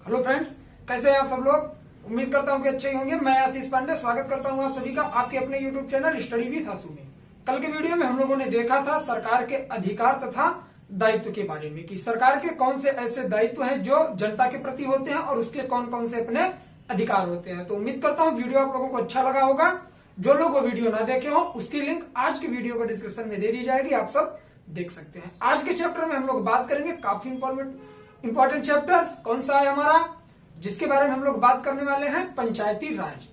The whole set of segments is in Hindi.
हेलो फ्रेंड्स, कैसे हैं आप सब लोग। उम्मीद करता हूं कि अच्छे ही होंगे। मैं आशीष पांडे स्वागत करता हूं आप सभी का आपके अपने यूट्यूब चैनल स्टडी विद आशु में। कल के वीडियो में हम लोगों ने देखा था सरकार के अधिकार तथा दायित्व के बारे में कि सरकार के कौन से ऐसे दायित्व हैं जो जनता के प्रति होते हैं और उसके कौन कौन से अपने अधिकार होते हैं। तो उम्मीद करता हूं वीडियो आप लोगों को अच्छा लगा होगा। जो लोग वो वीडियो ना देखे हो उसकी लिंक आज की वीडियो को डिस्क्रिप्शन में दे दी जाएगी, आप सब देख सकते हैं। आज के चैप्टर में हम लोग बात करेंगे काफी इंपॉर्टेंट चैप्टर कौन सा है हमारा, जिसके बारे में हम लोग बात करने वाले हैं पंचायती राज।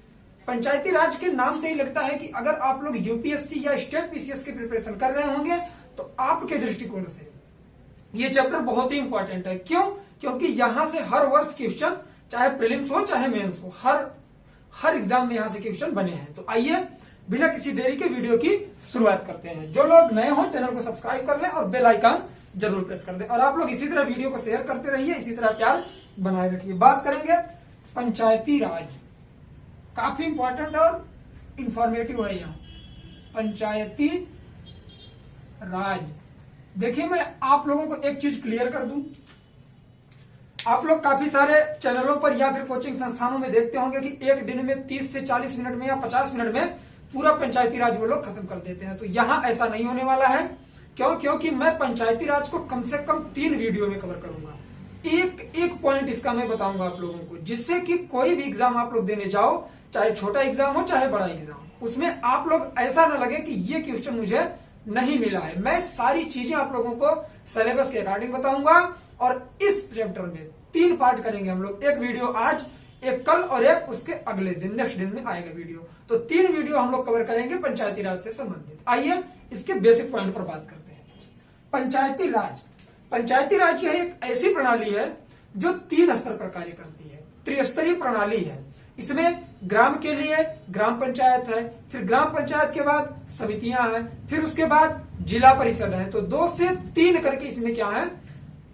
पंचायती राज के नाम से ही लगता है कि अगर आप लोग यूपीएससी या स्टेट पीसीएस की प्रिपरेशन कर रहे होंगे तो आपके दृष्टिकोण से ये चैप्टर बहुत ही इंपॉर्टेंट है। क्यों? क्योंकि यहां से हर वर्ष क्वेश्चन, चाहे प्रीलिम्स हो चाहे मेंस हो, हर एग्जाम में यहां से क्वेश्चन बने हैं। तो आइए बिना किसी देरी के वीडियो की शुरुआत करते हैं। जो लोग नए हो चैनल को सब्सक्राइब कर लें और बेल आइकन जरूर प्रेस कर दें। और आप लोग इसी तरह वीडियो को शेयर करते रहिए, इसी तरह प्यार बनाए रखिए। बात करेंगे पंचायती राज, काफी इंपॉर्टेंट और इंफॉर्मेटिव है यहाँ पंचायती राज। देखिए मैं आप लोगों को एक चीज क्लियर कर दूं, आप लोग काफी सारे चैनलों पर या फिर कोचिंग संस्थानों में देखते होंगे कि एक दिन में 30 से 40 मिनट में या 50 मिनट में पूरा पंचायती राज वो लोग खत्म कर देते हैं। तो यहां ऐसा नहीं होने वाला है। क्यों? क्योंकि मैं पंचायती राज को कम से कम 3 वीडियो में कवर करूंगा। एक पॉइंट इसका मैं बताऊंगा आप लोगों को, जिससे कि कोई भी एग्जाम आप लोग देने जाओ, चाहे छोटा एग्जाम हो चाहे बड़ा एग्जाम, उसमें आप लोग ऐसा ना लगे कि ये क्वेश्चन मुझे नहीं मिला है। मैं सारी चीजें आप लोगों को सिलेबस के अकॉर्डिंग बताऊंगा। और इस चैप्टर में 3 पार्ट करेंगे हम लोग, एक वीडियो आज, एक कल और एक उसके अगले दिन, नेक्स्ट दिन में आएगा वीडियो। तो 3 वीडियो हम लोग कवर करेंगे पंचायती राज से संबंधित। आइए इसके बेसिक पॉइंट पर बात करते हैं। पंचायती राज, पंचायती राज यह एक ऐसी प्रणाली है जो 3 स्तर पर कार्य करती है, त्रिस्तरीय प्रणाली है। इसमें ग्राम के लिए ग्राम पंचायत है, फिर ग्राम पंचायत के बाद समितियां हैं, फिर उसके बाद जिला परिषद है। तो 2 से 3 करके इसमें क्या है,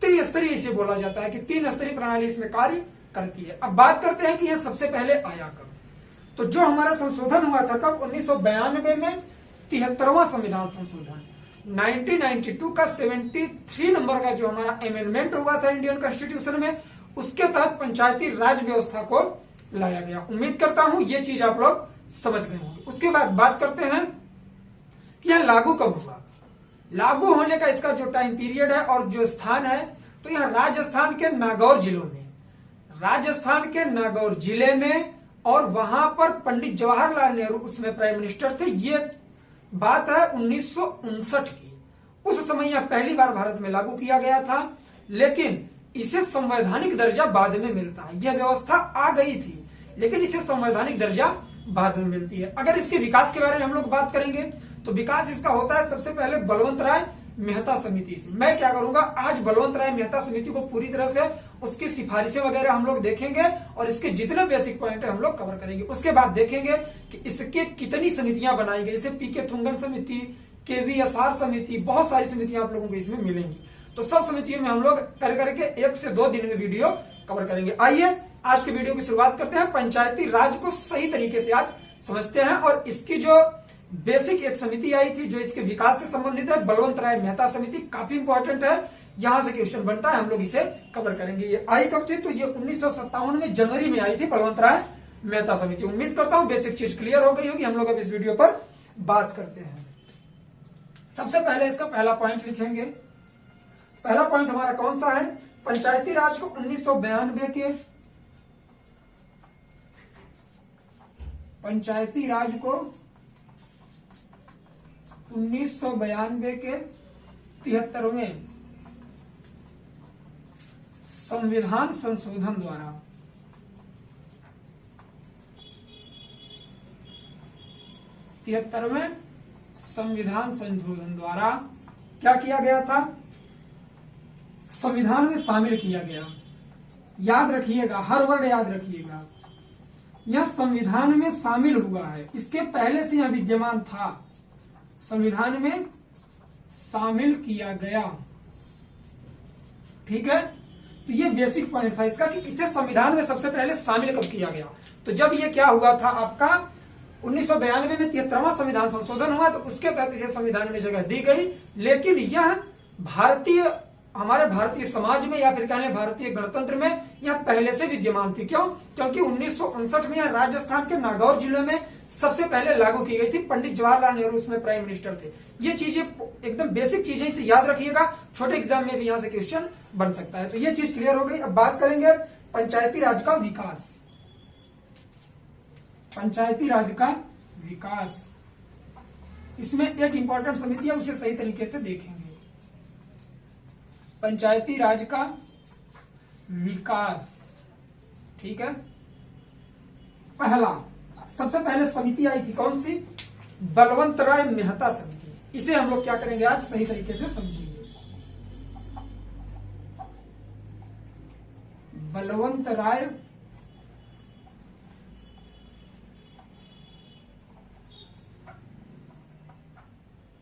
त्रिस्तरीय इसे बोला जाता है कि 3 स्तरीय प्रणाली इसमें कार्य करती है। अब बात करते हैं कि यह सबसे पहले आया कब। तो जो हमारा संशोधन हुआ था कब, 1992 में 73वां संविधान संशोधन, 1992 का 73 नंबर का जो हमारा अमेंडमेंट हुआ था इंडियन कॉन्स्टिट्यूशन में, उसके तहत पंचायती राज व्यवस्था को लाया गया। उम्मीद करता हूं ये चीज आप लोग समझ गए होंगे। उसके बाद बात करते हैं कि यह लागू कब हुआ। लागू होने का इसका जो टाइम पीरियड है और जो स्थान है, तो यह राजस्थान के नागौर जिलों में, राजस्थान के नागौर जिले में, और वहां पर पंडित जवाहरलाल नेहरू उसमें प्राइम मिनिस्टर थे। ये बात है 1959 की। उस समय यह पहली बार भारत में लागू किया गया था, लेकिन इसे संवैधानिक दर्जा बाद में मिलता है। यह व्यवस्था आ गई थी लेकिन इसे संवैधानिक दर्जा बाद में मिलती है। अगर इसके विकास के बारे में हम लोग बात करेंगे तो विकास इसका होता है सबसे पहले बलवंत राय मेहता समिति से। मैं क्या करूंगा, आज बलवंत राय मेहता समिति को पूरी तरह से उसकी सिफारिशें वगैरह हम लोग देखेंगे और इसके जितने बेसिक पॉइंट है हम लोग कवर करेंगे। उसके बाद देखेंगे कि इसके कितनी समितियां बनाई गई, जैसे पीके थुंगन समिति, केवीएसआर समिति, बहुत सारी समितियां आप लोगों को इसमें मिलेंगी। तो सब समितियों में हम लोग कर करके 1 से 2 दिन में वीडियो कवर करेंगे। आइए आज के वीडियो की शुरुआत करते हैं। पंचायती राज को सही तरीके से आज समझते हैं और इसकी जो बेसिक एक समिति आई थी जो इसके विकास से संबंधित है, बलवंत राय मेहता समिति, काफी इंपॉर्टेंट है, यहां से क्वेश्चन बनता है, हम लोग इसे कवर करेंगे। ये आई कब थी, तो ये 1957 में जनवरी में आई थी बलवंत राय मेहता समिति। उम्मीद करता हूं बेसिक चीज क्लियर हो गई होगी। हम लोग अब इस वीडियो पर बात करते हैं। सबसे पहले इसका पहला पॉइंट लिखेंगे। पहला पॉइंट हमारा कौन सा है, पंचायती राज को 1992 के, पंचायती राज को 1992 के 73वें संविधान संशोधन द्वारा, 73वें संविधान संशोधन द्वारा क्या किया गया था, संविधान में शामिल किया गया। याद रखिएगा, हर वर्ड याद रखिएगा, यह संविधान में शामिल हुआ है, इसके पहले से यह विद्यमान था, संविधान में शामिल किया गया। ठीक है, तो ये बेसिक पॉइंट था इसका कि इसे संविधान में सबसे पहले शामिल कब किया गया। तो जब ये क्या हुआ था आपका 1992 में 73वां संविधान संशोधन हुआ, तो उसके तहत इसे संविधान में जगह दी गई। लेकिन यह भारतीय हमारे भारतीय समाज में या फिर कह लें भारतीय गणतंत्र में यह पहले से विद्यमान थी। क्यों? क्योंकि 1959 में यह राजस्थान के नागौर जिले में सबसे पहले लागू की गई थी। पंडित जवाहरलाल नेहरू उसमें प्राइम मिनिस्टर थे। ये चीजें एकदम बेसिक चीजें, इसे याद रखिएगा, छोटे एग्जाम में भी यहां से क्वेश्चन बन सकता है। तो ये चीज क्लियर हो गई। अब बात करेंगे पंचायती राज का विकास। पंचायती राज का विकास, इसमें एक इंपॉर्टेंट समिति है, उसे सही तरीके से देखेंगे। पंचायती राज का विकास, ठीक है। पहला, सबसे पहले समिति आई थी, कौन सी? बलवंत राय मेहता समिति। इसे हम लोग क्या करेंगे आज, सही तरीके से समझेंगे। बलवंत राय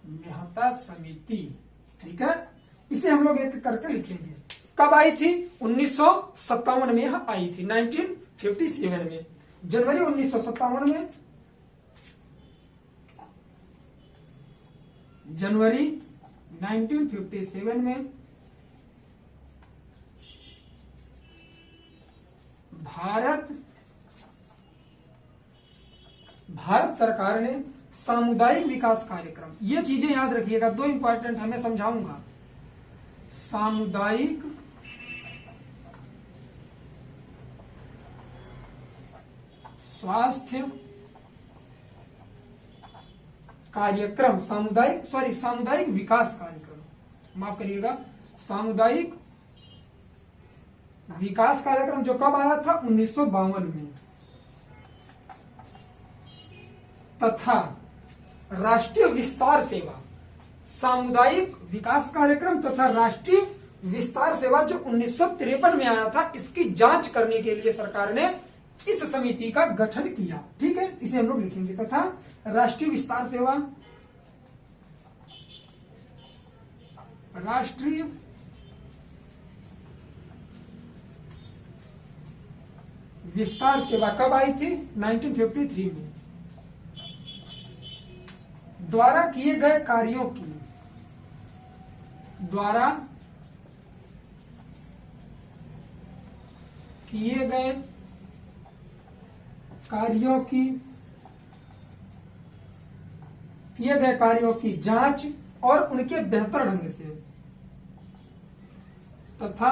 मेहता समिति, ठीक है। इसे हम लोग एक करके लिखेंगे। कब आई थी? 1957 में यह आई थी, 1957 में, जनवरी 1957 में, जनवरी 1957 में भारत सरकार ने सामुदायिक विकास कार्यक्रम, ये चीजें याद रखिएगा, दो इंपॉर्टेंट है, मैं समझाऊंगा। सामुदायिक स्वास्थ्य कार्यक्रम, सामुदायिक विकास कार्यक्रम, माफ करिएगा, सामुदायिक विकास कार्यक्रम, जो कब आया था? 1952 में। तथा राष्ट्रीय विस्तार सेवा, सामुदायिक विकास कार्यक्रम तथा राष्ट्रीय विस्तार सेवा जो 1953 में आया था, इसकी जांच करने के लिए सरकार ने इस समिति का गठन किया, ठीक है। इसे हम लोग लिखेंगे, तथा राष्ट्रीय विस्तार सेवा, राष्ट्रीय विस्तार सेवा कब आई थी? 1953 में। द्वारा किए गए कार्यों की, द्वारा किए गए कार्यों की जांच और उनके बेहतर ढंग से तथा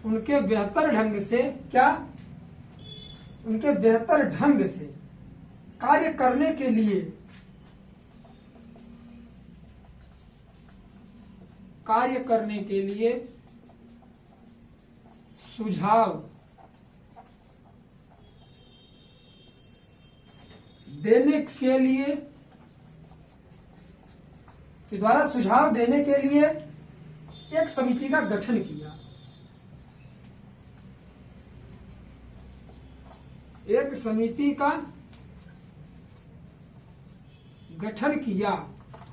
उनके बेहतर ढंग से, क्या? उनके बेहतर ढंग से कार्य करने के लिए सुझाव देने के लिए, के द्वारा सुझाव देने के लिए एक समिति का गठन किया, एक समिति का गठन किया।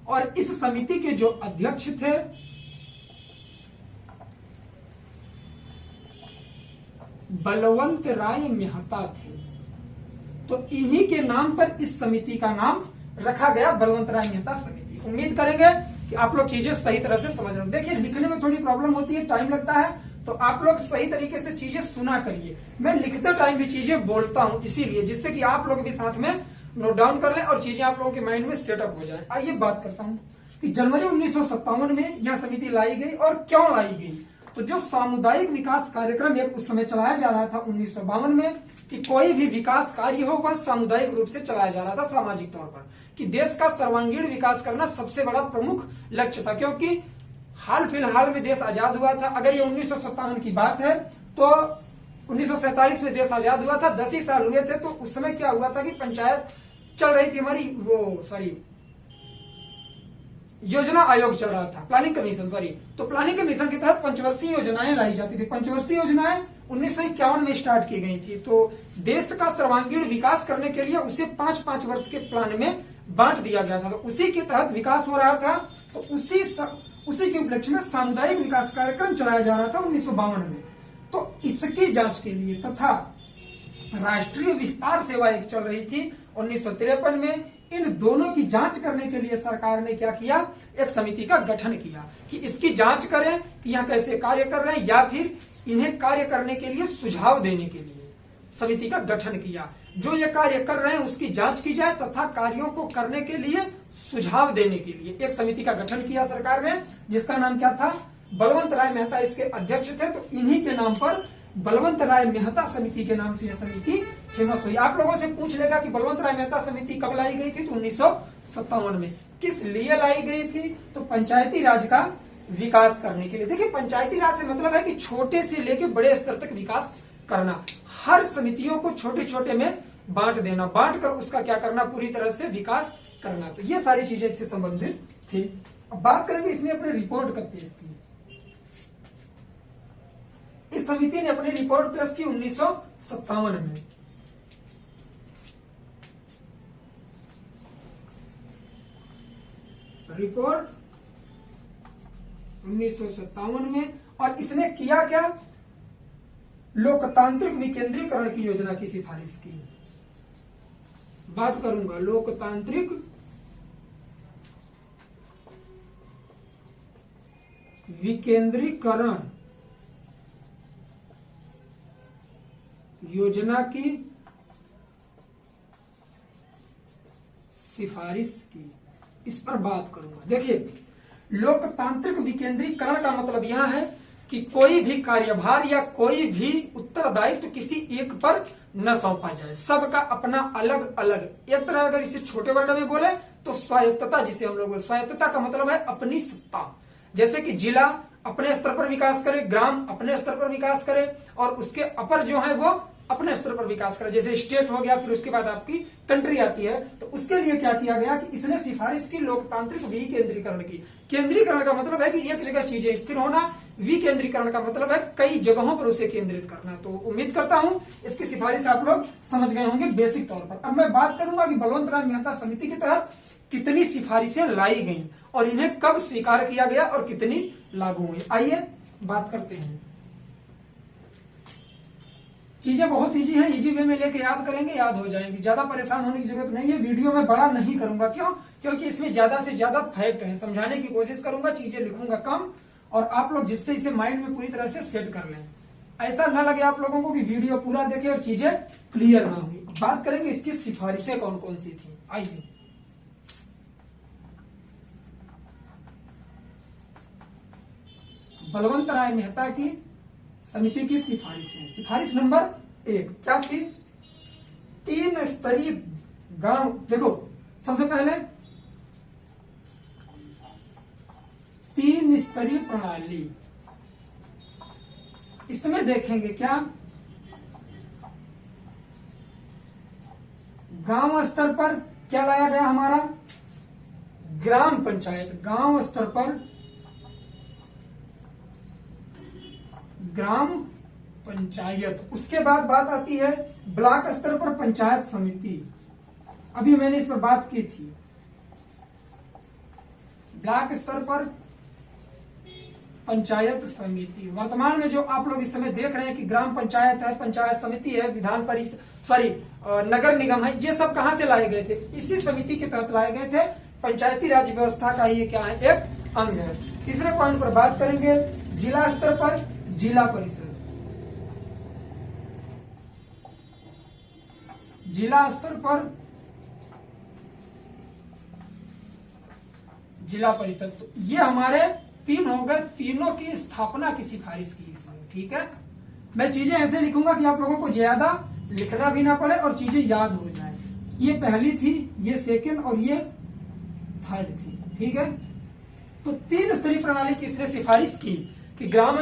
और इस समिति के जो अध्यक्ष थे बलवंत राय मेहता थे। तो इन्हीं के नाम पर इस समिति का नाम रखा गया, बलवंत राय मेहता समिति। उम्मीद करेंगे कि आप लोग चीजें सही तरह से समझ रहे हो। देखिए, लिखने में थोड़ी प्रॉब्लम होती है, टाइम लगता है, तो आप लोग सही तरीके से चीजें सुना करिए। मैं लिखते टाइम भी चीजें बोलता हूं इसीलिए, जिससे कि आप लोग भी साथ में नोट डाउन कर लें और चीजें आप लोगों के माइंड में सेटअप हो जाए। आइए बात करता हूं कि जनवरी 1957 में यह समिति लाई गई और क्यों लाई गई। तो जो सामुदायिक विकास कार्यक्रम एक उस समय चलाया जा रहा था 1952 में, कि कोई भी विकास कार्य हो वह सामुदायिक रूप से चलाया जा रहा था, सामाजिक तौर पर, कि देश का सर्वांगीण विकास करना सबसे बड़ा प्रमुख लक्ष्य था। क्योंकि हाल फिलहाल में देश आजाद हुआ था। अगर ये 1957 की बात है तो 1947 में देश आजाद हुआ था, 10 ही साल हुए थे। तो उस समय क्या हुआ था कि पंचायत चल रही थी हमारी, योजना आयोग चल रहा था, प्लानिंग कमीशन, तो प्लानिंग कमीशन के तहत पंचवर्षीय योजनाएं लाई जाती थी। पंचवर्षीय योजनाएं 1951 में स्टार्ट की गई थी। तो देश का सर्वांगीण विकास करने के लिए उसे 5-5 वर्ष के प्लान में बांट दिया गया था। तो उसी के तहत विकास हो रहा था। तो उसी के उपलक्ष्य में सामुदायिक विकास कार्यक्रम चलाया जा रहा था 1952 में। तो इसकी जांच के लिए तथा राष्ट्रीय विस्तार सेवा एक चल रही थी, 1953 में इन दोनों की जांच करने के लिए सरकार ने क्या किया, एक समिति का गठन किया कि इसकी जांच करें कि यह कैसे कार्य कर रहे हैं, या फिर इन्हें कार्य करने के लिए सुझाव देने के लिए समिति का गठन किया। जो ये कार्य कर रहे हैं उसकी जांच की जाए तथा कार्यों को करने के लिए सुझाव देने के लिए एक समिति का गठन किया सरकार ने, जिसका नाम क्या था, बलवंत राय मेहता इसके अध्यक्ष थे। तो इन्हीं के नाम पर बलवंत राय मेहता समिति के नाम से यह समिति फेमस हुई। आप लोगों से पूछ लेगा कि बलवंत राय मेहता समिति कब लाई गई थी, तो 1957 में। किस लिए लाई गई थी, तो पंचायती राज का विकास करने के लिए। देखिए, पंचायती राज से मतलब है कि छोटे से लेकर बड़े स्तर तक विकास करना, हर समितियों को छोटे छोटे में बांट देना, बांट कर उसका क्या करना, पूरी तरह से विकास करना। तो ये सारी चीजें इससे संबंधित थी। अब बात करेंगे इसने अपने रिपोर्ट कब पेश की। इस समिति ने अपनी रिपोर्ट पेश की 1957 में। रिपोर्ट 1957 में। और इसने किया क्या, लोकतांत्रिक विकेंद्रीकरण की योजना की सिफारिश की। बात करूंगा लोकतांत्रिक विकेंद्रीकरण योजना की सिफारिश की, इस पर बात करूंगा। देखिए, लोकतांत्रिक विकेंद्रीकरण का मतलब यह है कि कोई भी कार्यभार या कोई भी उत्तरदायित्व किसी एक पर न सौंपा जाए, सबका अपना अलग अलग। एक तरह अगर इसे छोटे वर्ड में बोले तो स्वायत्तता, जिसे हम लोग बोले, स्वायत्तता का मतलब है अपनी सत्ता। जैसे कि जिला अपने स्तर पर विकास करे, ग्राम अपने स्तर पर विकास करे, और उसके अपर जो है वो अपने स्तर पर विकास करे। जैसे स्टेट हो गया, फिर उसके बाद आपकी कंट्री आती है। तो उसके लिए क्या किया गया कि इसने सिफारिश की लोकतांत्रिक विकेंद्रीकरण की। केंद्रीकरण का मतलब है कि एक जगह चीजें स्थिर होना, विकेंद्रीकरण का मतलब है कई जगहों पर उसे केंद्रित करना। तो उम्मीद करता हूं इसकी सिफारिश आप लोग समझ गए होंगे बेसिक तौर पर। अब मैं बात करूंगा कि बलवंत राय मेहता समिति के तहत कितनी सिफारिशें लाई गई और इन्हें कब स्वीकार किया गया और कितनी लागू हुई। आइए बात करते हैं। चीजें बहुत इजी हैं, इजी वे में लेके याद करेंगे, याद हो जाएंगी, ज्यादा परेशान होने की जरूरत नहीं है। वीडियो में बड़ा नहीं करूंगा, क्यों, क्योंकि इसमें ज्यादा से ज्यादा फैक्ट है, समझाने की कोशिश करूंगा, चीजें लिखूंगा कम, और आप लोग जिससे इसे माइंड में पूरी तरह से सेट कर लें। ऐसा ना लगे आप लोगों को कि वीडियो पूरा देखे और चीजें क्लियर ना हुई। बात करेंगे इसकी सिफारिशें कौन कौन सी थी। आइए, बलवंत राय मेहता की समिति की सिफारिशें। सिफारिश नंबर 1 क्या थी, 3 स्तरीय गांव। देखो, सबसे पहले 3 स्तरीय प्रणाली। इसमें देखेंगे क्या, गांव स्तर पर क्या लाया गया हमारा, ग्राम पंचायत। गांव स्तर पर ग्राम पंचायत। उसके बाद बात आती है ब्लॉक स्तर पर पंचायत समिति। अभी मैंने इस पर बात की थी। ब्लॉक स्तर पर पंचायत समिति। वर्तमान में जो आप लोग इस समय देख रहे हैं कि ग्राम पंचायत है, पंचायत समिति है, विधान परिषद, नगर निगम है, ये सब कहां से लाए गए थे, इसी समिति के तहत लाए गए थे। पंचायती राज व्यवस्था का ये क्या है, एक अंग है। तीसरे पॉइंट पर बात करेंगे जिला स्तर पर जिला परिषद। जिला स्तर पर जिला परिषद। तो ये हमारे 3 हो गए, तीनों की स्थापना की सिफारिश की इसमें। ठीक है, मैं चीजें ऐसे लिखूंगा कि आप लोगों को ज्यादा लिखना भी ना पड़े और चीजें याद हो जाए। ये पहली थी, ये सेकंड और ये थर्ड थी। ठीक है, तो 3 स्तरीय प्रणाली की इसने सिफारिश की कि ग्राम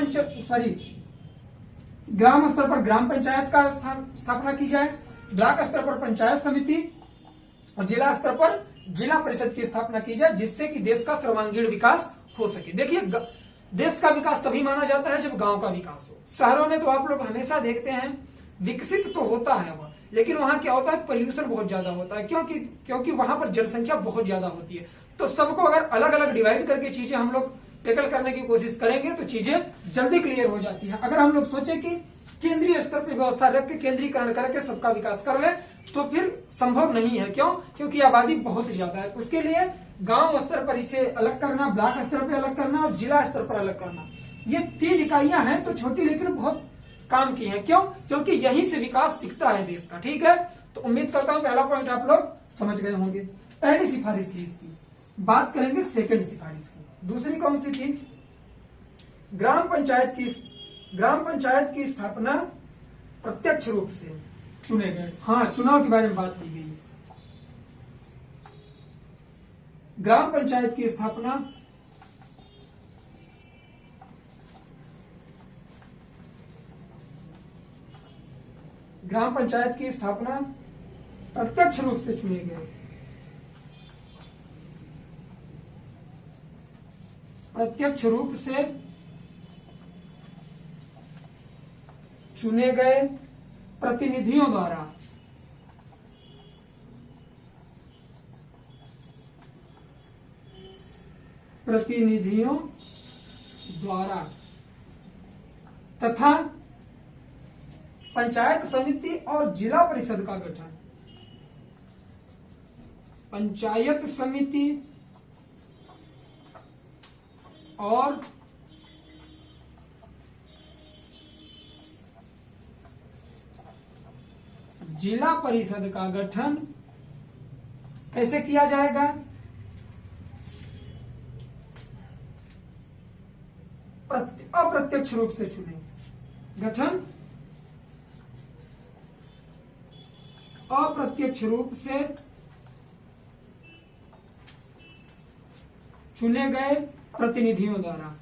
स्तर पर ग्राम पंचायत का स्थापना की जाए, ब्लॉक स्तर पर पंचायत समिति और जिला स्तर पर जिला परिषद की स्थापना की जाए, जिससे कि देश का सर्वांगीण विकास हो सके। देखिए, देश का विकास तभी माना जाता है जब गांव का विकास हो। शहरों में तो आप लोग हमेशा देखते हैं विकसित तो होता है वह, लेकिन वहां क्या होता है, पोल्यूशन बहुत ज्यादा होता है। क्योंकि वहां पर जनसंख्या बहुत ज्यादा होती है। तो सबको अगर अलग अलग डिवाइड करके चीजें हम लोग टैकल करने की कोशिश करेंगे तो चीजें जल्दी क्लियर हो जाती है। अगर हम लोग सोचे कि केंद्रीय स्तर पर व्यवस्था रख के केंद्रीकरण करके सबका विकास कर ले तो फिर संभव नहीं है। क्यों? क्योंकि आबादी बहुत ज्यादा है। उसके लिए गांव स्तर पर इसे अलग करना, ब्लॉक स्तर पर अलग करना और जिला स्तर पर अलग करना, ये 3 इकाइयां हैं तो छोटी लेकिन बहुत काम की हैं। क्यों? क्योंकि यहीं से विकास दिखता है देश का। ठीक है, तो उम्मीद करता हूं पहला पॉइंट आप लोग समझ गए होंगे। पहली सिफारिश थी इसकी। बात करेंगे सेकंड सिफारिश की। दूसरी कौन सी थी? ग्राम पंचायत की स्थापना प्रत्यक्ष रूप से चुने गए। हाँ, चुनाव के बारे में बात की गई। ग्राम पंचायत की स्थापना प्रत्यक्ष रूप से चुने गए। प्रत्यक्ष रूप से चुने गए प्रतिनिधियों द्वारा तथा पंचायत समिति और जिला परिषद का गठन। पंचायत समिति और जिला परिषद का गठन कैसे किया जाएगा? अप्रत्यक्ष रूप से चुने। गठन अप्रत्यक्ष रूप से चुने गए प्रतिनिधियों द्वारा।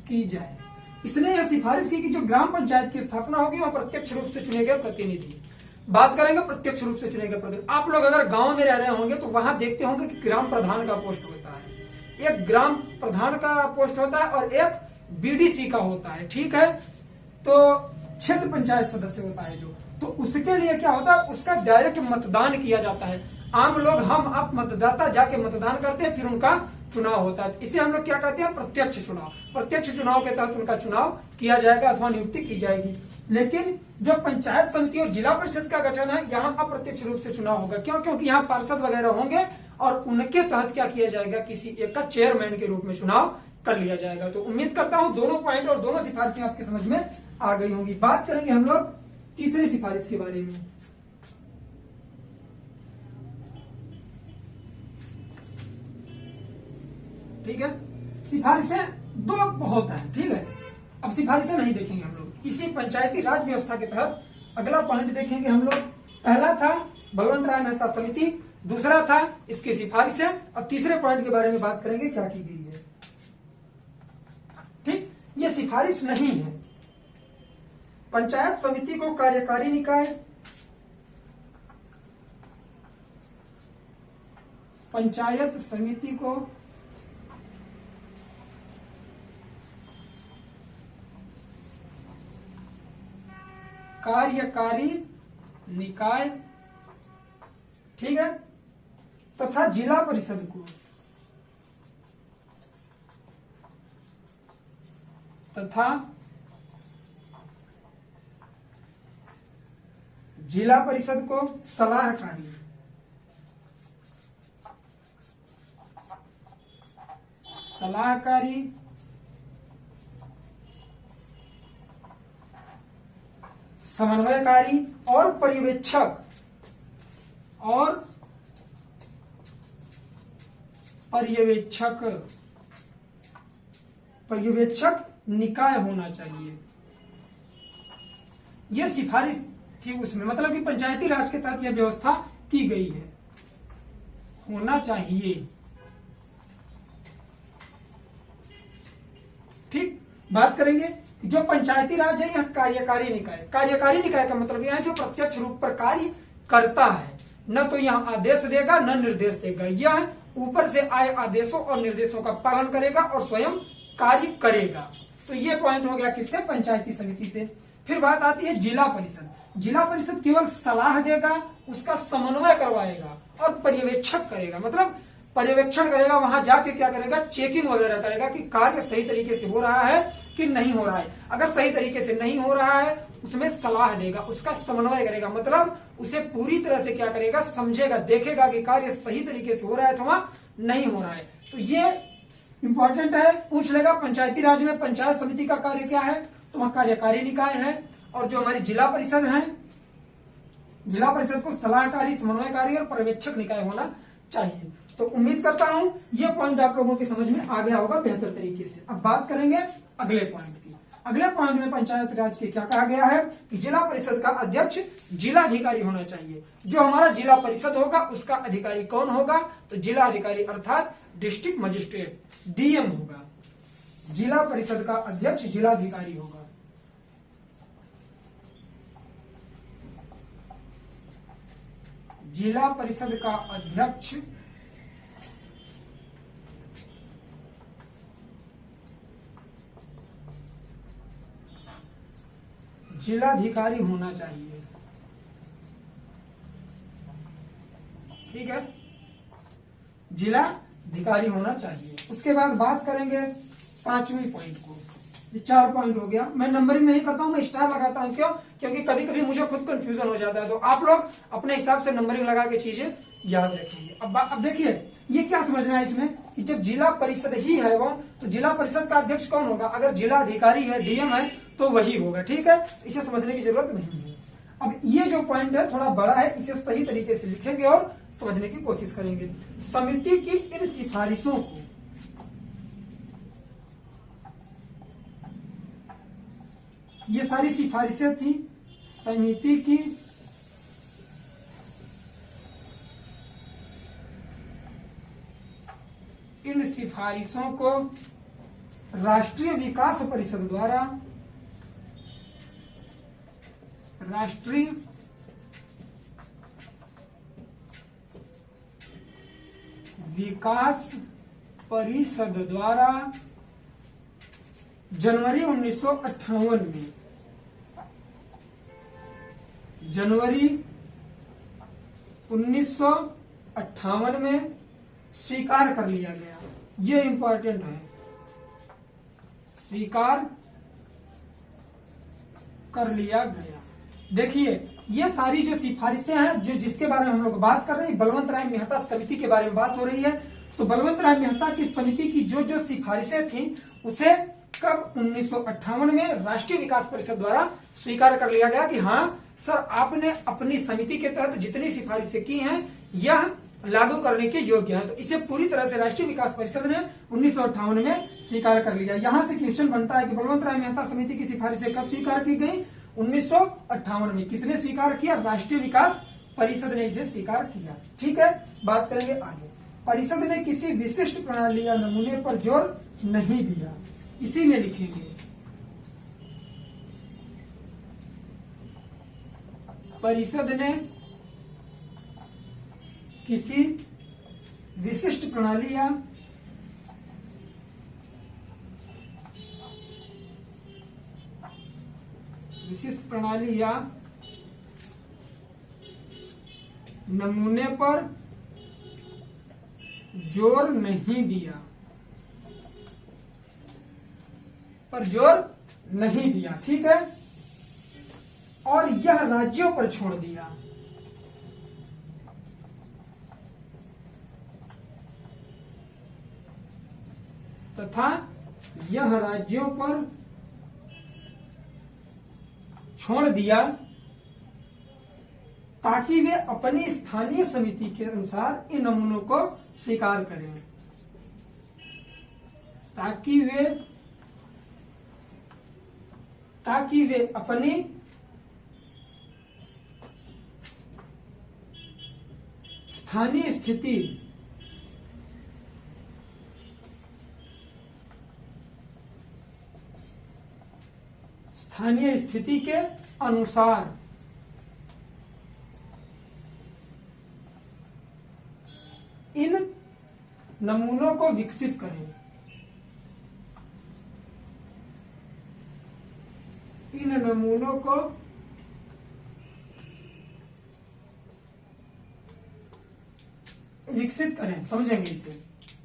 की जाए। इसने यह सिफारिश की कि जो ग्राम पंचायत की स्थापना होगी वह प्रत्यक्ष रूप से चुने गए प्रतिनिधि। बात करेंगे प्रत्यक्ष रूप से चुने गए प्रतिनिधि। आप लोग अगर गांव में रह रहे होंगे तो वहां देखते होंगे कि ग्राम प्रधान का पोस्ट होता है। एक ग्राम प्रधान का पोस्ट होता है और एक बीडीसी का होता है। ठीक है, तो क्षेत्र पंचायत सदस्य होता है जो, तो उसके लिए क्या होता है, उसका डायरेक्ट मतदान किया जाता है। आम लोग, हम आप मतदाता जाके मतदान करते हैं, फिर उनका चुनाव होता है। इसे हम लोग क्या कहते हैं? प्रत्यक्ष चुनाव। प्रत्यक्ष चुनाव के तहत उनका चुनाव किया जाएगा अथवा नियुक्ति की जाएगी। लेकिन जो पंचायत समिति और जिला परिषद का गठन है, यहाँ अप्रत्यक्ष रूप से चुनाव होगा। क्यों? क्योंकि यहाँ पार्षद वगैरह होंगे और उनके तहत क्या किया जाएगा, किसी एक का चेयरमैन के रूप में चुनाव कर लिया जाएगा। तो उम्मीद करता हूं दोनों पॉइंट और दोनों सिफारिशें आपके समझ में आ गई होंगी। बात करेंगे हम लोग तीसरी सिफारिश के बारे में। ठीक है, सिफारिशें 2 बहुत है। ठीक है, अब सिफारिशें नहीं देखेंगे हम लोग। इसी पंचायती राज व्यवस्था के तहत अगला पॉइंट देखेंगे हम लोग। पहला था बलवंत राय मेहता समिति, दूसरा था इसकी सिफारिशें। अब तीसरे पॉइंट के बारे में बात करेंगे क्या की गई है। ठीक, ये सिफारिश नहीं है। पंचायत समिति को कार्यकारी निकाय, पंचायत समिति को कार्यकारी निकाय, ठीक है, तथा जिला परिषद को सलाहकारी, समन्वयकारी और पर्यवेक्षक निकाय होना चाहिए। यह सिफारिश थी उसमें, मतलब कि पंचायती राज के तहत यह व्यवस्था की गई है, होना चाहिए। ठीक, बात करेंगे कि जो पंचायती राज है यह कार्यकारी निकाय का मतलब यह है जो प्रत्यक्ष रूप पर कार्य करता है, न तो यह आदेश देगा न निर्देश देगा। यह ऊपर से आए आदेशों और निर्देशों का पालन करेगा और स्वयं कार्य करेगा। तो ये पॉइंट हो गया किससे? पंचायती समिति से। फिर बात आती है जिला परिषद। जिला परिषद केवल सलाह देगा, उसका समन्वय करवाएगा और पर्यवेक्षक करेगा। मतलब पर्यवेक्षण करेगा, वहां जाके क्या करेगा, चेकिंग वगैरह करेगा कि कार्य सही तरीके से हो रहा है कि नहीं हो रहा है। अगर सही तरीके से नहीं हो रहा है उसमें सलाह देगा, उसका समन्वय करेगा, मतलब उसे पूरी तरह से क्या करेगा, समझेगा, देखेगा कि कार्य सही तरीके से हो रहा है अथवा नहीं हो रहा है। तो ये इंपॉर्टेंट है, पूछ लेगा। पंचायती राज में पंचायत समिति का कार्य क्या है, तो वह कार्यकारी निकाय है। और जो हमारी जिला परिषद है, जिला परिषद को सलाहकारी, समन्वयकारी और पर्यवेक्षक निकाय होना चाहिए। तो उम्मीद करता हूं ये पॉइंट आप लोगों की समझ में आ गया होगा बेहतर तरीके से। अब बात करेंगे अगले पॉइंट की। अगले पॉइंट में पंचायत राज के क्या कहा गया है कि जिला परिषद का अध्यक्ष जिलाधिकारी होना चाहिए। जो हमारा जिला परिषद होगा उसका अधिकारी कौन होगा, तो जिला अधिकारी अर्थात डिस्ट्रिक्ट मजिस्ट्रेट, डीएम होगा। जिला परिषद का अध्यक्ष जिलाधिकारी होगा। जिला परिषद का अध्यक्ष जिलाधिकारी होना चाहिए। ठीक है, जिलाधिकारी होना चाहिए। उसके बाद बात करेंगे पांचवी पॉइंट को। ये 4 पॉइंट हो गया। मैं नंबरिंग नहीं करता हूं, मैं स्टार लगाता हूं। क्यों? क्योंकि कभी कभी मुझे खुद कंफ्यूजन हो जाता है, तो आप लोग अपने हिसाब से नंबरिंग लगा के चीजें याद रखेंगे। अब देखिए ये क्या समझना है इसमें कि जब जिला परिषद ही है वो, तो जिला परिषद का अध्यक्ष कौन होगा, अगर जिला अधिकारी है, डीएम है, तो वही होगा। ठीक है, इसे समझने की जरूरत नहीं है। अब ये जो पॉइंट है थोड़ा बड़ा है, इसे सही तरीके से लिखेंगे और समझने की कोशिश करेंगे। समिति की इन सिफारिशों को ये सारी सिफारिशें थी समिति की इन सिफारिशों को राष्ट्रीय विकास परिषद द्वारा राष्ट्रीय विकास परिषद द्वारा जनवरी 1958 में जनवरी 1958 में स्वीकार कर लिया गया। ये इंपॉर्टेंट है, स्वीकार कर लिया गया। देखिए ये सारी जो सिफारिशें हैं, जो जिसके बारे में हम लोग बात कर रहे हैं, बलवंत राय मेहता समिति के बारे में बात हो रही है। तो बलवंत राय मेहता की समिति की जो जो सिफारिशें थी उसे कब 1958 में राष्ट्रीय विकास परिषद द्वारा स्वीकार कर लिया गया कि हाँ सर, आपने अपनी समिति के तहत जितनी सिफारिशें की हैं यह लागू करने के योग्य है। तो इसे पूरी तरह से राष्ट्रीय विकास परिषद ने 1958 में स्वीकार कर लिया। यहां से क्वेश्चन बनता है कि बलवंत राय मेहता समिति की सिफारिशें कब स्वीकार की गई, 1958 में। किसने स्वीकार किया, राष्ट्रीय विकास परिषद ने इसे स्वीकार किया। ठीक है, बात करेंगे आगे। परिषद ने किसी विशिष्ट प्रणाली या नमूने पर जोर नहीं दिया, इसी में लिखेंगे परिषद ने किसी विशिष्ट प्रणाली या नमूने पर जोर नहीं दिया, ठीक है, और यह राज्यों पर छोड़ दिया। तथा यह राज्यों पर छोड़ दिया ताकि वे अपनी स्थानीय समिति के अनुसार इन नमूनों को स्वीकार करें, ताकि वे अपनी स्थानीय स्थिति के अनुसार इन नमूनों को विकसित करें, इन नमूनों को विकसित करें, समझेंगे इसे।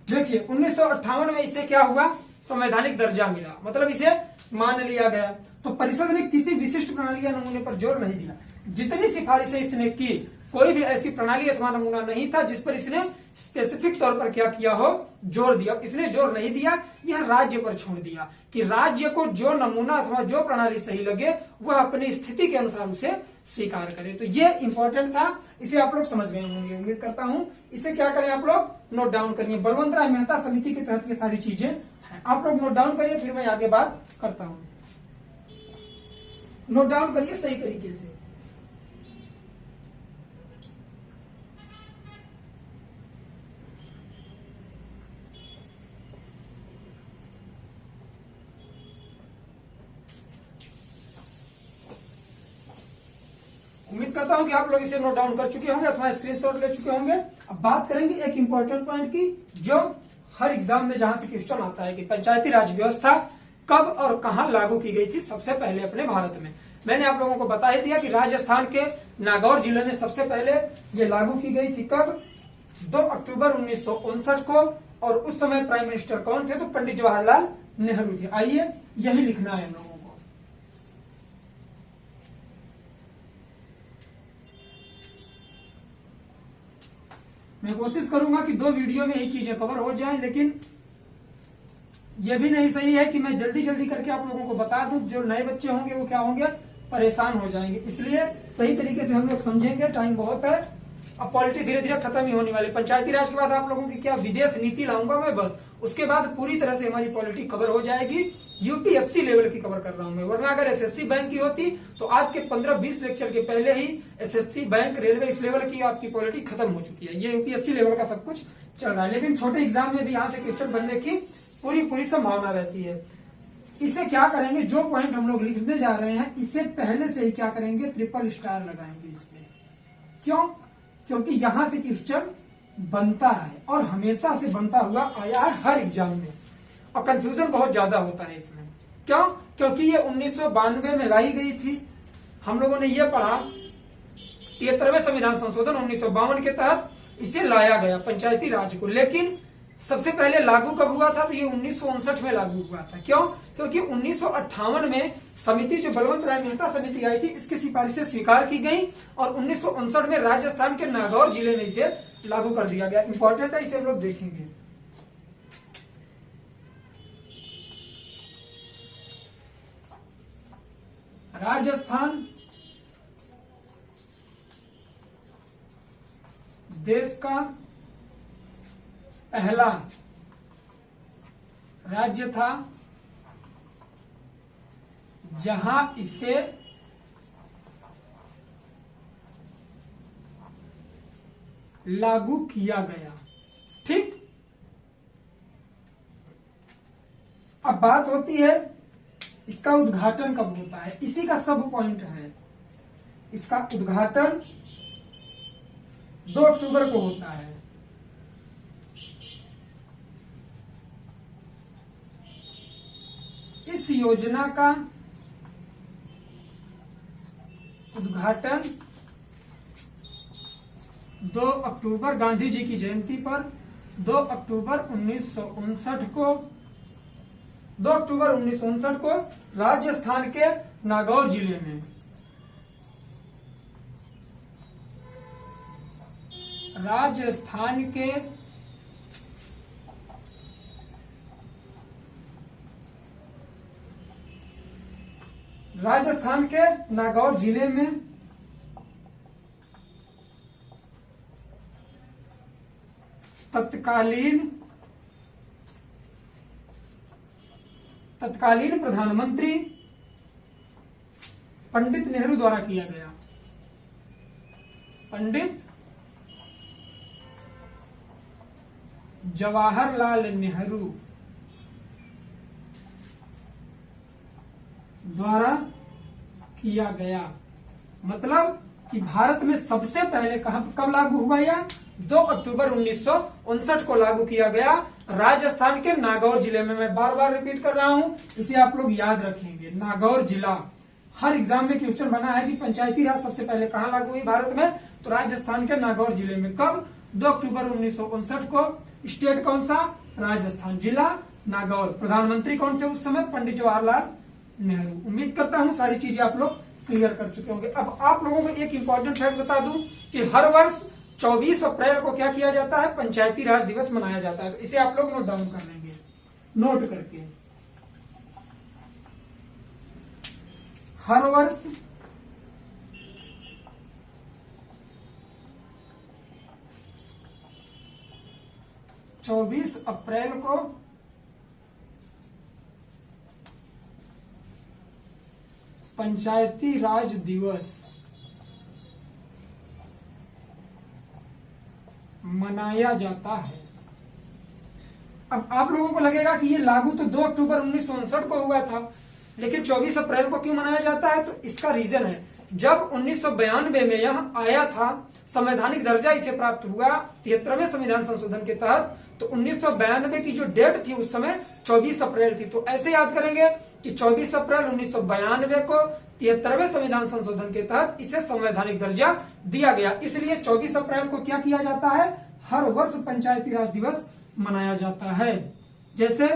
देखिए 1958 में इसे क्या हुआ, संवैधानिक दर्जा मिला, मतलब इसे मान लिया गया। तो परिषद ने किसी विशिष्ट प्रणाली या नमूने पर जोर नहीं दिया। जितनी सिफारिशें इसने की, कोई भी ऐसी प्रणाली अथवा नमूना नहीं था जिस पर इसने स्पेसिफिक तौर पर क्या किया हो, जोर दिया। इसने जोर नहीं दिया, यह राज्य पर छोड़ दिया कि राज्य को जो नमूना अथवा जो प्रणाली सही लगे वह अपनी स्थिति के अनुसार उसे स्वीकार करे। तो ये इंपॉर्टेंट था, इसे आप लोग समझ गए होंगे, उम्मीद करता हूं। इसे क्या करें आप लोग, नोट डाउन करिए। बलवंत राय मेहता समिति के तहत ये सारी चीजें हैं, आप लोग नोट डाउन करिए, फिर मैं आगे बात करता हूं। नोट डाउन करिए सही तरीके से। उम्मीद करता हूं कि आप लोग इसे नोट डाउन कर चुके होंगे अथवा स्क्रीनशॉट ले चुके होंगे। अब बात करेंगे एक इंपॉर्टेंट पॉइंट की, जो हर एग्जाम में जहां से क्वेश्चन आता है कि पंचायती राज व्यवस्था कब और कहां लागू की गई थी सबसे पहले अपने भारत में। मैंने आप लोगों को बता ही दिया कि राजस्थान के नागौर जिले में सबसे पहले ये लागू की गई थी। कब, 2 अक्टूबर 1959 को। और उस समय प्राइम मिनिस्टर कौन थे, तो पंडित जवाहरलाल नेहरू थे। आइए यही लिखना है हम लोगों को। मैं कोशिश करूंगा कि 2 वीडियो में यही चीजें कवर हो जाएं, लेकिन यह भी नहीं सही है कि मैं जल्दी जल्दी करके आप लोगों को बता दूं। जो नए बच्चे होंगे वो क्या होंगे, परेशान हो जाएंगे। इसलिए सही तरीके से हम लोग समझेंगे, टाइम बहुत है। अब पॉलिटी धीरे धीरे खत्म ही होने वाली। पंचायती राज के बाद आप लोगों की क्या विदेश नीति लाऊंगा मैं, बस उसके बाद पूरी तरह से हमारी पॉलिटी कवर हो जाएगी। यूपीएससी लेवल की कवर कर रहा हूं मैं, वरना अगर एसएससी बैंक की होती तो आज के 15-20 लेक्चर के पहले ही एसएससी बैंक रेलवे इस लेवल की आपकी पॉलिटी खत्म हो चुकी है। ये यूपीएससी लेवल का सब कुछ चल रहा है, लेकिन छोटे एग्जाम में भी यहाँ से क्वेश्चन बनने की पूरी संभावना रहती है। इसे क्या करेंगे, जो पॉइंट हम लोग लिखने जा रहे हैं इसे पहले से ही क्या करेंगे, ट्रिपल स्टार लगाएंगे इस पे। क्यों, क्योंकि यहां से क्वेश्चन बनता है और हमेशा से बनता हुआ आया है हर एग्जाम में, और कंफ्यूजन बहुत ज्यादा होता है इसमें। क्यों, क्योंकि ये 1992 में लाई गई थी। हम लोगों ने ये पढ़ा 73वें संविधान संशोधन 1952 के तहत इसे लाया गया पंचायती राज को। लेकिन सबसे पहले लागू कब हुआ था, तो ये 1959 में लागू हुआ था। क्यों, क्योंकि 1958 में समिति जो बलवंत राय मेहता समिति आई थी, इसकी सिफारिशें स्वीकार की गई और 1959 में राजस्थान के नागौर जिले में इसे लागू कर दिया गया। इंपॉर्टेंट है, इसे हम लोग देखेंगे। राजस्थान देश का पहला राज्य था जहां इसे लागू किया गया। ठीक, अब बात होती है इसका उद्घाटन कब होता है, इसी का सब पॉइंट है। इसका उद्घाटन 2 अक्टूबर को होता है। इस योजना का उद्घाटन 2 अक्टूबर गांधी जी की जयंती पर 2 अक्टूबर 1959 को राजस्थान के नागौर जिले में, राजस्थान के नागौर जिले में तत्कालीन प्रधानमंत्री पंडित नेहरू द्वारा किया गया। पंडित जवाहरलाल नेहरू द्वारा किया गया। मतलब कि भारत में सबसे पहले कब लागू हुआ, यह 2 अक्टूबर 1959 को लागू किया गया राजस्थान के नागौर जिले में। मैं बार बार रिपीट कर रहा हूं, इसे आप लोग याद रखेंगे। नागौर जिला, हर एग्जाम में क्वेश्चन बना है कि पंचायती राज सबसे पहले कहां लागू हुई भारत में, तो राजस्थान के नागौर जिले में। कब, 2 अक्टूबर 1959 को। स्टेट कौन सा? राजस्थान। जिला नागौर। प्रधानमंत्री कौन थे उस समय? पंडित जवाहरलाल नेहरू। उम्मीद करता हूं सारी चीजें आप लोग क्लियर कर चुके होंगे। अब आप लोगों को एक इंपॉर्टेंट फैक्ट बता दूं कि हर वर्ष 24 अप्रैल को क्या किया जाता है? पंचायती राज दिवस मनाया जाता है। तो इसे आप लोग नोट डाउन कर लेंगे, नोट करके। हर वर्ष 24 अप्रैल को पंचायती राज दिवस मनाया जाता है। अब आप लोगों को लगेगा कि ये लागू तो 2 अक्टूबर 1959 को हुआ था, लेकिन 24 अप्रैल को क्यों मनाया जाता है? तो इसका रीजन है, जब 1992 में यह आया था, संवैधानिक दर्जा इसे प्राप्त हुआ 73वें संविधान संशोधन के तहत, तो 1992 की जो डेट थी उस समय 24 अप्रैल थी। तो ऐसे याद करेंगे कि 24 अप्रैल 1992 को 73वें संविधान संशोधन के तहत इसे संवैधानिक दर्जा दिया गया। इसलिए 24 अप्रैल को क्या किया जाता है? हर वर्ष पंचायती राज दिवस मनाया जाता है। जैसे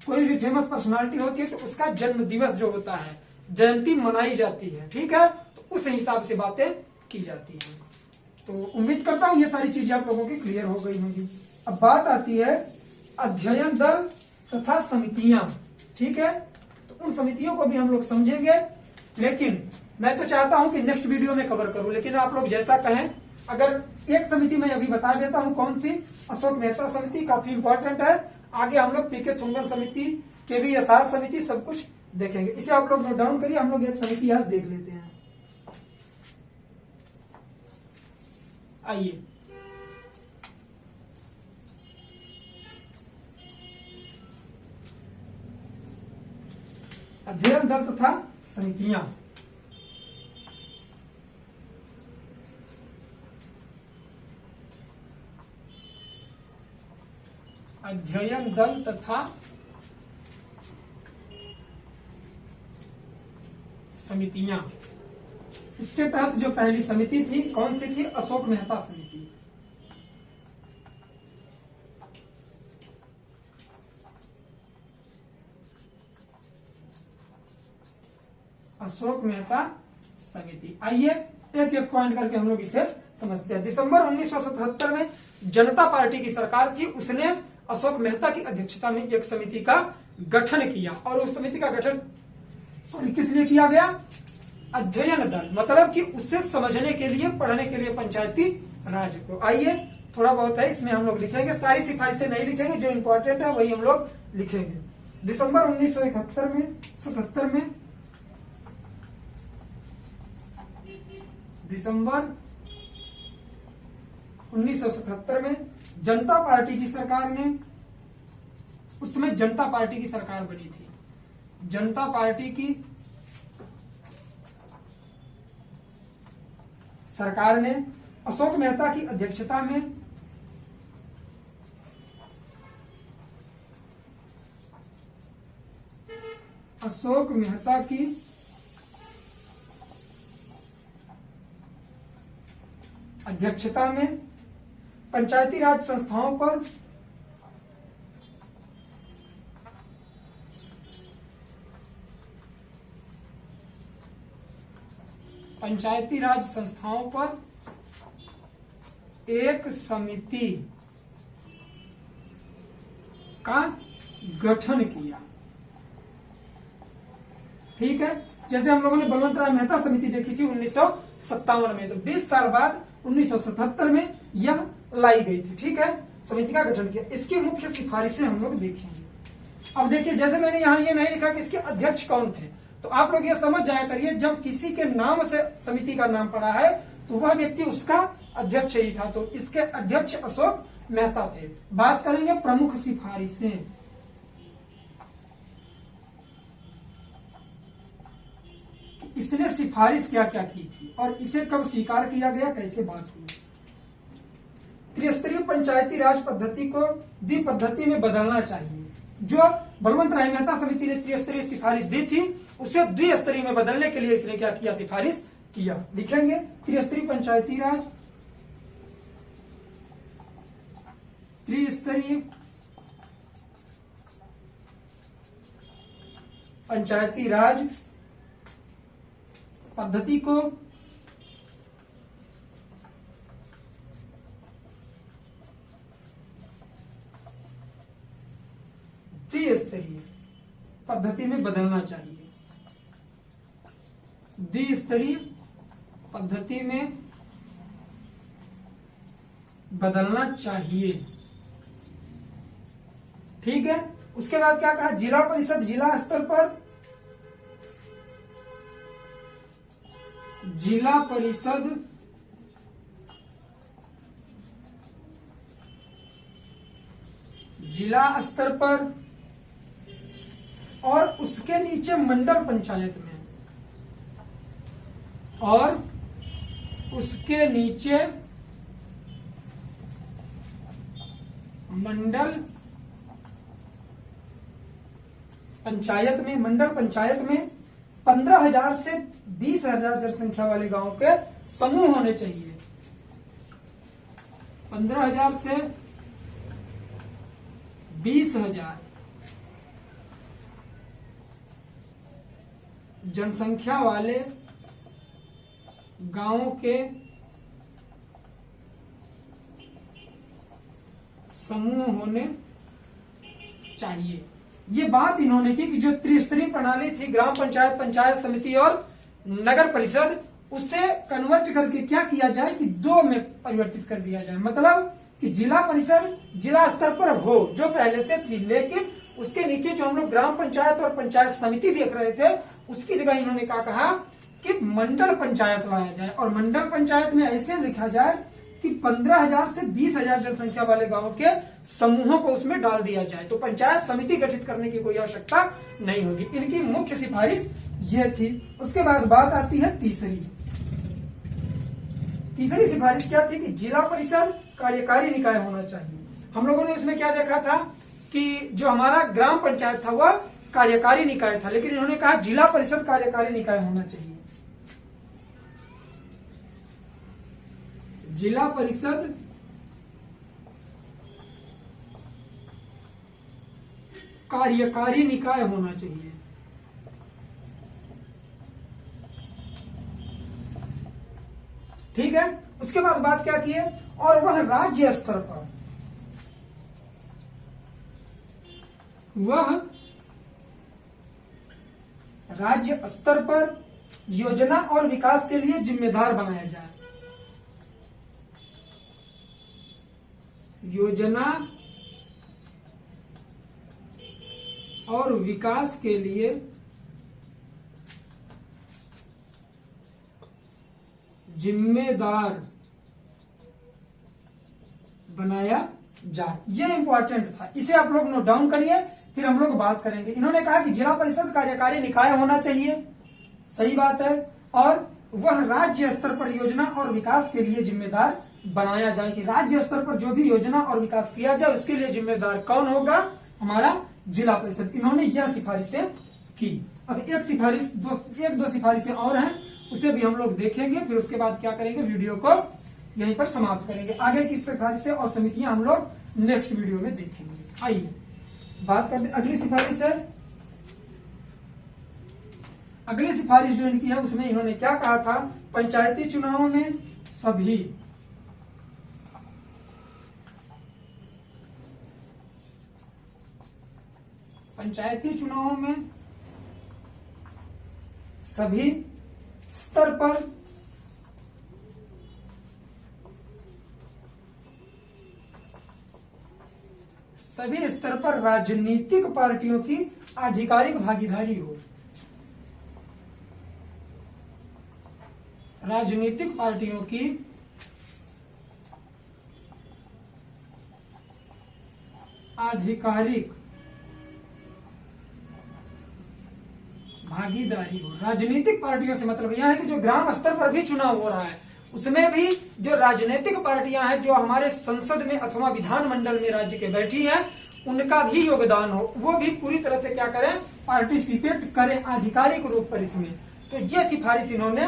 कोई भी फेमस पर्सनालिटी होती है तो उसका जन्म दिवस जो होता है, जयंती मनाई जाती है, ठीक है? तो उस हिसाब से बातें की जाती है। तो उम्मीद करता हूं ये सारी चीजें आप लोगों की क्लियर हो गई होंगी। अब बात आती है अध्ययन दल तथा समितियां, ठीक है? तो उन समितियों को भी हम लोग समझेंगे, लेकिन मैं तो चाहता हूं कि नेक्स्ट वीडियो में कवर करूं, लेकिन आप लोग जैसा कहें। अगर एक समिति मैं अभी बता देता हूं, कौन सी? अशोक मेहता समिति, काफी इंपॉर्टेंट है। आगे हम लोग पीके थुंगन समिति, KVSR समिति, सब कुछ देखेंगे। इसे आप लोग नोट डाउन करिए। हम लोग एक समिति आज देख लेते हैं। आइए, अध्ययन दल तथा समितियां। अध्ययन दल तथा समितियां, इसके तहत जो पहली समिति थी, कौन सी थी? अशोक मेहता समिति। अशोक मेहता समिति। आइए एक एक पॉइंट करके हम लोग इसे समझते हैं। दिसंबर 1977 में जनता पार्टी की सरकार थी, उसने अशोक मेहता की अध्यक्षता में एक समिति का गठन किया। और उस समिति का गठन किस लिए किया गया? अध्ययन दल, मतलब कि उससे समझने के लिए, पढ़ने के लिए पंचायती राज को। आइए, थोड़ा बहुत है इसमें हम लोग लिखेंगे, सारी सिफारिशें नहीं लिखेंगे, जो इंपॉर्टेंट है वही हम लोग लिखेंगे। दिसंबर 1977 में दिसंबर 1977 में जनता पार्टी की सरकार ने, उस समय जनता पार्टी की सरकार बनी थी, जनता पार्टी की सरकार ने अशोक मेहता की अध्यक्षता में अशोक मेहता की अध्यक्षता में पंचायती राज संस्थाओं पर एक समिति का गठन किया। ठीक है, जैसे हम लोगों ने बलवंत राय मेहता समिति देखी थी 1957 में, तो 20 साल बाद 1977 में यह लाई गई थी। ठीक है, समिति का गठन किया। इसकी मुख्य सिफारिशें हम लोग देखेंगे। अब देखिए, जैसे मैंने यहाँ ये नहीं लिखा कि इसके अध्यक्ष कौन थे, तो आप लोग ये समझ जाया करिए, जब किसी के नाम से समिति का नाम पड़ा है तो वह व्यक्ति उसका अध्यक्ष ही था। तो इसके अध्यक्ष अशोक मेहता थे। बात करेंगे प्रमुख सिफारिशें। इसने सिफारिश क्या क्या की थी और इसे कब स्वीकार किया गया, कैसे बात हुई। त्रिस्तरीय पंचायती राज पद्धति को द्विपद्धति में बदलना चाहिए। जो बलवंत राय मेहता समिति ने त्रिस्तरीय सिफारिश दी थी, उसे द्विस्तरीय में बदलने के लिए इसने क्या किया, सिफारिश किया। लिखेंगे त्रिस्तरीय पंचायती राज त्रिस्तरीय पंचायती राज पद्धति को द्विस्तरीय पद्धति में बदलना चाहिए। द्विस्तरीय पद्धति में बदलना चाहिए। ठीक है। उसके बाद क्या कहा, जिला परिषद जिला स्तर पर, जिला परिषद जिला स्तर पर और उसके नीचे मंडल पंचायत में, और उसके नीचे मंडल पंचायत में, मंडल पंचायत में 15,000 से 20,000 जनसंख्या वाले गांव के समूह होने चाहिए। 15,000 से 20,000 जनसंख्या वाले गांवों के समूह होने चाहिए। ये बात इन्होंने की कि जो त्रिस्तरीय प्रणाली थी, ग्राम पंचायत, पंचायत समिति और नगर परिषद, उसे कन्वर्ट करके क्या किया जाए कि 2 में परिवर्तित कर दिया जाए। मतलब कि जिला परिषद जिला स्तर पर हो जो पहले से थी, लेकिन उसके नीचे जो हम लोग ग्राम पंचायत और पंचायत समिति देख रहे थे, उसकी जगह इन्होंने क्या कहा कि मंडल पंचायत लाया जाए। और मंडल पंचायत में ऐसे लिखा जाए कि 15,000 से 20,000 जनसंख्या वाले गांवों के समूहों को उसमें डाल दिया जाए, तो पंचायत समिति गठित करने की कोई आवश्यकता नहीं होगी। इनकी मुख्य सिफारिश यह थी। उसके बाद बात आती है तीसरी सिफारिश क्या थी कि जिला परिषद कार्यकारी निकाय होना चाहिए। हम लोगों ने इसमें क्या देखा था कि जो हमारा ग्राम पंचायत था वह कार्यकारी निकाय था, लेकिन इन्होंने कहा जिला परिषद कार्यकारी निकाय होना चाहिए। जिला परिषद कार्यकारी निकाय होना चाहिए। ठीक है। उसके बाद बात क्या की है, और वह राज्य स्तर पर, वह राज्य स्तर पर योजना और विकास के लिए जिम्मेदार बनाया जाए। योजना और विकास के लिए जिम्मेदार बनाया जाए। यह इंपॉर्टेंट था, इसे आप लोग नोट डाउन करिए, फिर हम लोग बात करेंगे। इन्होंने कहा कि जिला परिषद कार्यकारी निकाय होना चाहिए, सही बात है, और वह राज्य स्तर पर योजना और विकास के लिए जिम्मेदार बनाया जाए कि राज्य स्तर पर जो भी योजना और विकास किया जाए उसके लिए जिम्मेदार कौन होगा, हमारा जिला परिषद। इन्होंने यह सिफारिशें की। अब एक दो सिफारिशें और हैं, उसे भी हम लोग देखेंगे, फिर उसके बाद क्या करेंगे, वीडियो को यहीं पर समाप्त करेंगे। आगे की सिफारिशें और समितियां हम लोग नेक्स्ट वीडियो में देखेंगे। आइए बात करते, अगली सिफारिश है, अगली सिफारिश जो इनकी है उसमें इन्होंने क्या कहा था, पंचायती चुनाव में सभी स्तर पर राजनीतिक पार्टियों की आधिकारिक भागीदारी हो। राजनीतिक पार्टियों की आधिकारिक भागीदारी हो। राजनीतिक पार्टियों से मतलब यह है कि जो ग्राम स्तर पर भी चुनाव हो रहा है उसमें भी जो राजनीतिक पार्टियां हैं जो हमारे संसद में अथवा विधानमंडल में राज्य के बैठी हैं उनका भी योगदान हो, वो भी पूरी तरह से क्या करें, पार्टिसिपेट करें आधिकारिक रूप पर इसमें। तो ये सिफारिश इन्होंने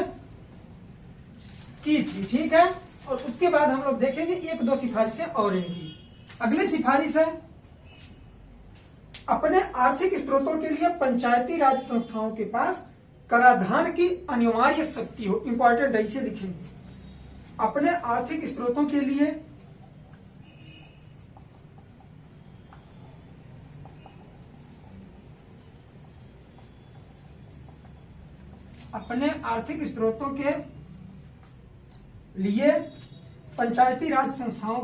की थी। ठीक है। और उसके बाद हम लोग देखेंगे एक दो सिफारिशें और इनकी। अगली सिफारिश है, अपने आर्थिक स्रोतों के लिए पंचायती राज संस्थाओं के पास कराधान की अनिवार्य शक्ति हो। इंपॉर्टेंट है, इसे लिखेंगे। अपने आर्थिक स्रोतों के लिए पंचायती राज संस्थाओं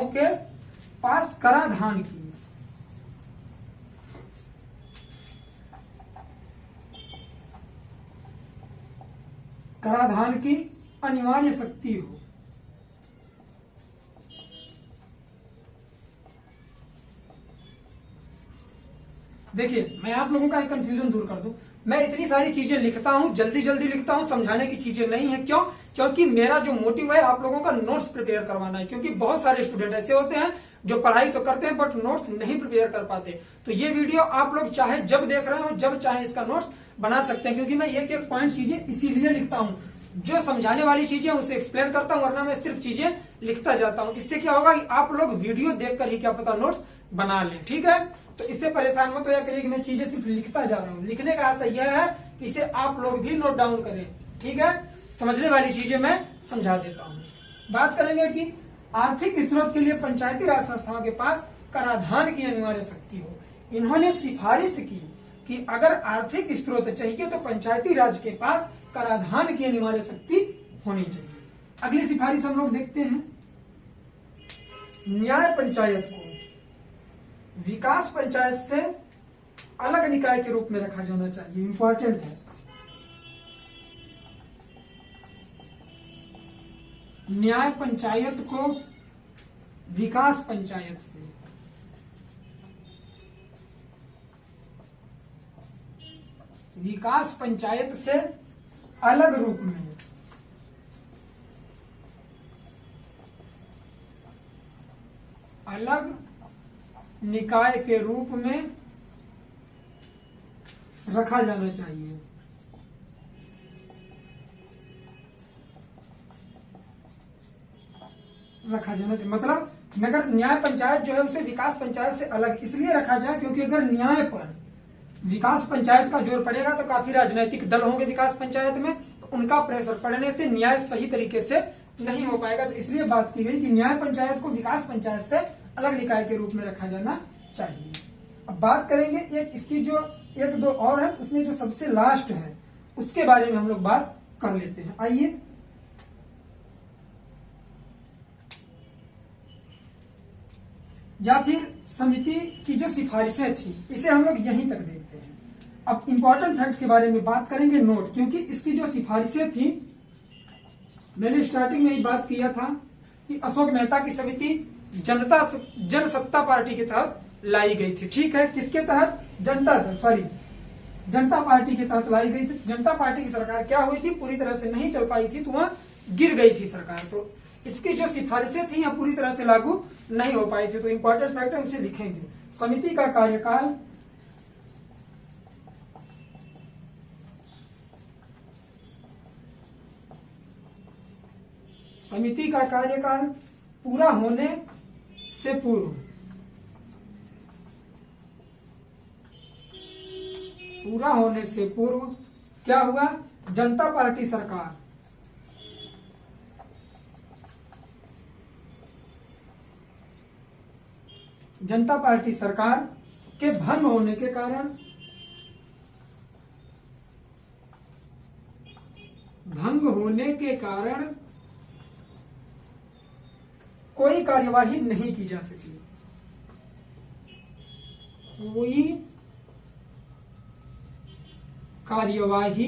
के पास कराधान की अनिवार्य शक्ति हो। देखिए, मैं आप लोगों का एक कंफ्यूजन दूर कर दूं, मैं इतनी सारी चीजें लिखता हूं, जल्दी जल्दी लिखता हूं, समझाने की चीजें नहीं है। क्यों? क्योंकि मेरा जो मोटिव है आप लोगों का नोट्स प्रिपेयर करवाना है। क्योंकि बहुत सारे स्टूडेंट ऐसे होते हैं जो पढ़ाई तो करते हैं बट नोट्स नहीं प्रिपेयर कर पाते। तो ये वीडियो आप लोग चाहे जब देख रहे हो, जब चाहे इसका नोट्स बना सकते हैं। क्योंकि मैं एक एक पॉइंट चीजें इसीलिए लिखता हूं, जो समझाने वाली चीजें उसे एक्सप्लेन करता हूं, वरना मैं सिर्फ चीजें लिखता जाता हूं। इससे क्या होगा कि आप लोग वीडियो देखकर ही क्या पता नोट्स बना लें। ठीक है, तो इससे परेशान मत होया करिए कि मैं चीजें सिर्फ लिखता जा रहा हूं। लिखने का आशय यह है कि इसे आप लोग भी नोट डाउन करें। ठीक है, समझने वाली चीजें मैं समझा देता हूं। बात करेंगे कि आर्थिक स्रोत के लिए पंचायती राज संस्थाओं के पास कराधान की अनिवार्य शक्ति हो। इन्होंने सिफारिश की कि अगर आर्थिक स्रोत चाहिए तो पंचायती राज के पास कराधान की अनिवार्य शक्ति होनी चाहिए। अगली सिफारिश हम लोग देखते हैं, न्याय पंचायत को विकास पंचायत से अलग निकाय के रूप में रखा जाना चाहिए। इंपॉर्टेंट है, न्याय पंचायत को विकास पंचायत से अलग रूप में अलग निकाय के रूप में रखा जाना चाहिए। मतलब नगर न्याय पंचायत जो है उसे विकास पंचायत से अलग इसलिए रखा जाए क्योंकि अगर न्याय पर विकास पंचायत का जोर पड़ेगा तो काफी राजनीतिक दल होंगे विकास पंचायत में, तो उनका प्रेशर पड़ने से न्याय सही तरीके से नहीं हो पाएगा। तो इसलिए बात की गई कि न्याय पंचायत को विकास पंचायत से अलग निकाय के रूप में रखा जाना चाहिए। अब बात करेंगे एक इसकी जो एक दो और है, उसमें जो सबसे लास्ट है उसके बारे में हम लोग बात कर लेते हैं। आइए, या फिर समिति की जो सिफारिशें थी इसे हम लोग यहीं तक देखते हैं। अब इंपॉर्टेंट फैक्ट के बारे में बात करेंगे नोट, क्योंकि इसकी जो सिफारिशें थी मैंने स्टार्टिंग में ही बात किया था कि अशोक मेहता की समिति जनसत्ता पार्टी के तहत लाई गई थी। ठीक है, किसके तहत? जनता पार्टी के तहत लाई गई थी। जनता पार्टी की सरकार क्या हुई थी, पूरी तरह से नहीं चल पाई थी, तो वहां गिर गई थी सरकार। तो इसकी जो सिफारिशें थी यहाँ पूरी तरह से लागू नहीं हो पाई थी। तो इंपॉर्टेंट फैक्ट है, उसे लिखेंगे। समिति का कार्यकाल पूरा होने से पूर्व क्या हुआ? जनता पार्टी सरकार के भंग होने के कारण कोई कार्यवाही नहीं की जा सकी। कोई कार्यवाही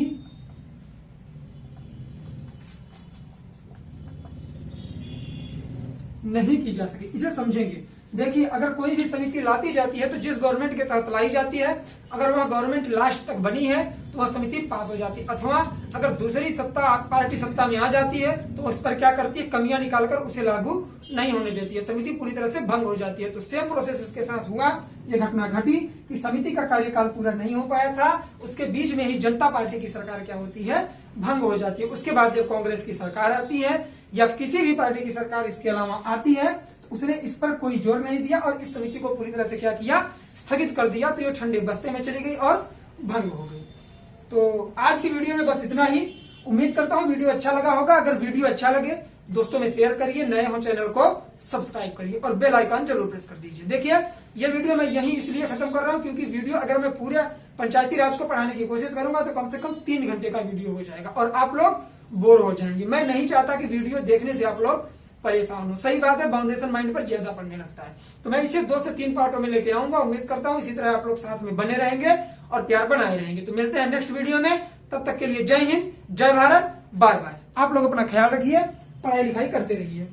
नहीं की जा सके। इसे समझेंगे। देखिए, अगर कोई भी समिति लाती जाती है तो जिस गवर्नमेंट के तहत लाई जाती है, अगर वह गवर्नमेंट लास्ट तक बनी है तो वह समिति पास हो जाती है, अथवा अगर दूसरी सत्ता पार्टी सत्ता में आ जाती है तो उस पर क्या करती है, कमियां निकालकर उसे लागू नहीं होने देती है, समिति पूरी तरह से भंग हो जाती है। तो सेम प्रोसेस इसके साथ हुआ। ये घटना घटी कि समिति का कार्यकाल पूरा नहीं हो पाया था, उसके बीच में ही जनता पार्टी की सरकार क्या होती है, भंग हो जाती है। उसके बाद जब कांग्रेस की सरकार आती है या किसी भी पार्टी की सरकार इसके अलावा आती है, उसने इस पर कोई जोर नहीं दिया और इस समिति को पूरी तरह से क्या किया, स्थगित कर दिया। तो ये ठंडे बस्ते में चली गई और भंग हो गई। तो आज की वीडियो में बस इतना ही। उम्मीद करता हूं वीडियो अच्छा लगा होगा। अगर वीडियो अच्छा लगे दोस्तों में शेयर करिए, नए हो चैनल को सब्सक्राइब करिए और बेल आइकन जरूर प्रेस कर दीजिए। देखिए, ये वीडियो मैं यही इसलिए खत्म कर रहा हूं क्योंकि वीडियो अगर मैं पूरे पंचायती राज को पढ़ाने की कोशिश करूंगा तो कम से कम 3 घंटे का वीडियो हो जाएगा और आप लोग बोर हो जाएंगे। मैं नहीं चाहता कि वीडियो देखने से आप लोग परेशान हो। सही बात है, फाउंडेशन माइंड पर ज्यादा पढ़ने लगता है। तो मैं इसे 2 से 3 पार्टों में लेके आऊंगा। उम्मीद करता हूं इसी तरह आप लोग साथ में बने रहेंगे और प्यार बनाए रहेंगे। तो मिलते हैं नेक्स्ट वीडियो में। तब तक के लिए जय हिंद, जय भारत, बाय बाय। आप लोग अपना ख्याल रखिए, पढ़ाई लिखाई करते रहिए।